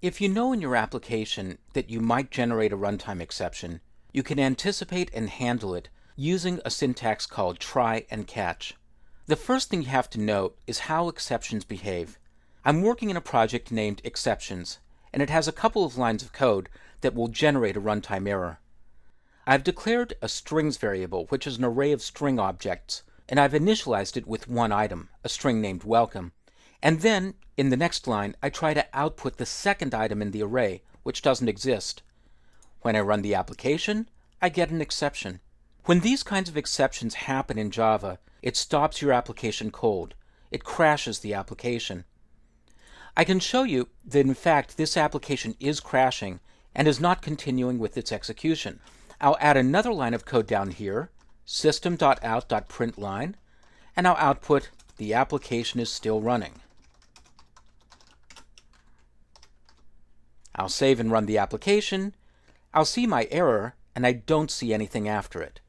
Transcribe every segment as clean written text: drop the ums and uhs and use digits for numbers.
If you know in your application that you might generate a runtime exception, you can anticipate and handle it using a syntax called try and catch. The first thing you have to note is how exceptions behave. I'm working in a project named Exceptions, and it has a couple of lines of code that will generate a runtime error. I've declared a strings variable, which is an array of string objects, and I've initialized it with one item, a string named welcome. And then, in the next line, I try to output the second item in the array, which doesn't exist. When I run the application, I get an exception. When these kinds of exceptions happen in Java, it stops your application cold. It crashes the application. I can show you that in fact this application is crashing and is not continuing with its execution. I'll add another line of code down here, system.out.println, and I'll output the application is still running. I'll save and run the application. I'll see my error, and I don't see anything after it.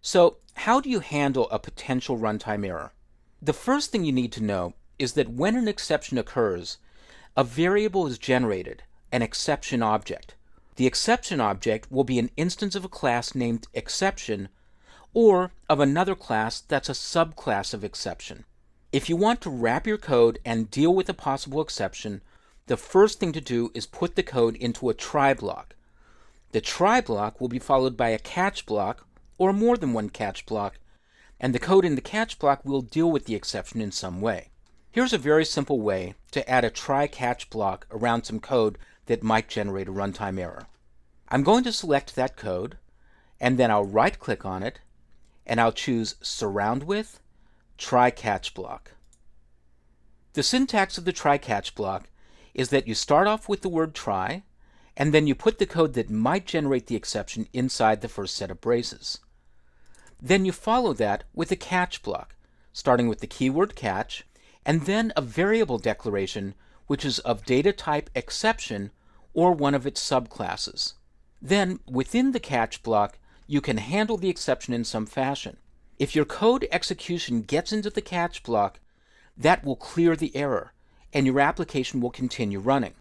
So, how do you handle a potential runtime error? The first thing you need to know is that when an exception occurs, a variable is generated, an exception object. The exception object will be an instance of a class named exception, or of another class that's a subclass of exception. If you want to wrap your code and deal with a possible exception, the first thing to do is put the code into a try block. The try block will be followed by a catch block, or more than one catch block, and the code in the catch block will deal with the exception in some way. Here's a very simple way to add a try-catch block around some code that might generate a runtime error. I'm going to select that code, and then I'll right-click on it, and I'll choose Surround With, Try-Catch Block. The syntax of the try-catch block is that you start off with the word try, and then you put the code that might generate the exception inside the first set of braces. Then you follow that with a catch block, starting with the keyword catch, and then a variable declaration which is of data type exception or one of its subclasses. Then, within the catch block, you can handle the exception in some fashion. If your code execution gets into the catch block, that will clear the error, and your application will continue running.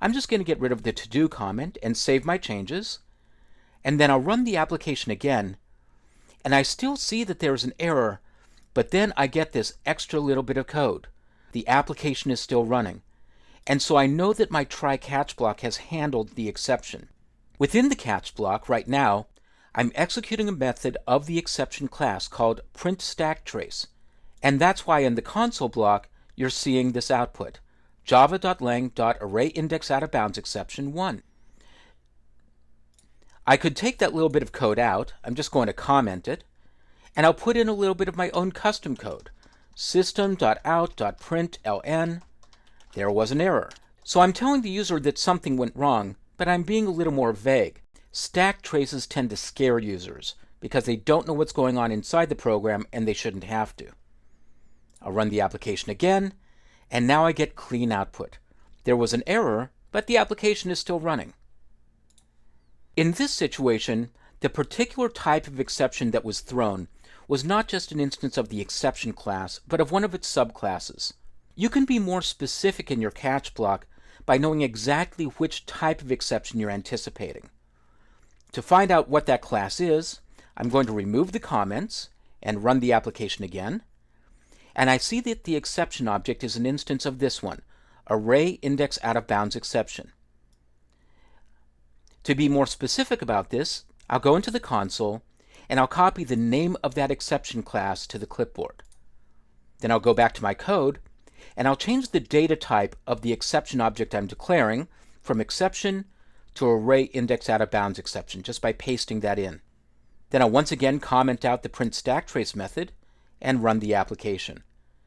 I'm just going to get rid of the to-do comment and save my changes, and then I'll run the application again, and I still see that there is an error, but then I get this extra little bit of code. The application is still running, and so I know that my try-catch block has handled the exception. Within the catch block right now, I'm executing a method of the exception class called print_stack_trace, and that's why in the console block you're seeing this output, java.lang.arrayIndexOutOfBoundsException1. I could take that little bit of code out. I'm just going to comment it, and I'll put in a little bit of my own custom code, system.out.println. There was an error. So I'm telling the user that something went wrong, but I'm being a little more vague. Stack traces tend to scare users because they don't know what's going on inside the program and they shouldn't have to. I'll run the application again, and now I get clean output. There was an error, but the application is still running. In this situation, the particular type of exception that was thrown was not just an instance of the exception class, but of one of its subclasses. You can be more specific in your catch block by knowing exactly which type of exception you're anticipating. To find out what that class is, I'm going to remove the comments and run the application again, and I see that the exception object is an instance of this one, arrayIndexOutOfBoundsException. To be more specific about this, I'll go into the console and I'll copy the name of that exception class to the clipboard. Then I'll go back to my code and I'll change the data type of the exception object I'm declaring from exception to arrayIndexOutOfBoundsException just by pasting that in. Then I'll once again comment out the print_stack_trace method and run the application.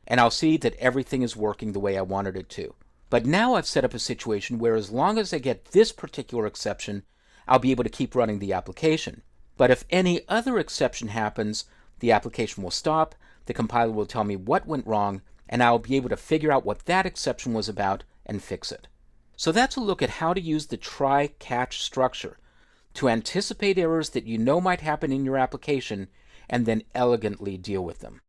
And I'll see that everything is working the way I wanted it to. But now I've set up a situation where as long as I get this particular exception, I'll be able to keep running the application. But if any other exception happens, the application will stop, the compiler will tell me what went wrong, and I'll be able to figure out what that exception was about and fix it. So that's a look at how to use the try-catch structure to anticipate errors that you know might happen in your application and then elegantly deal with them.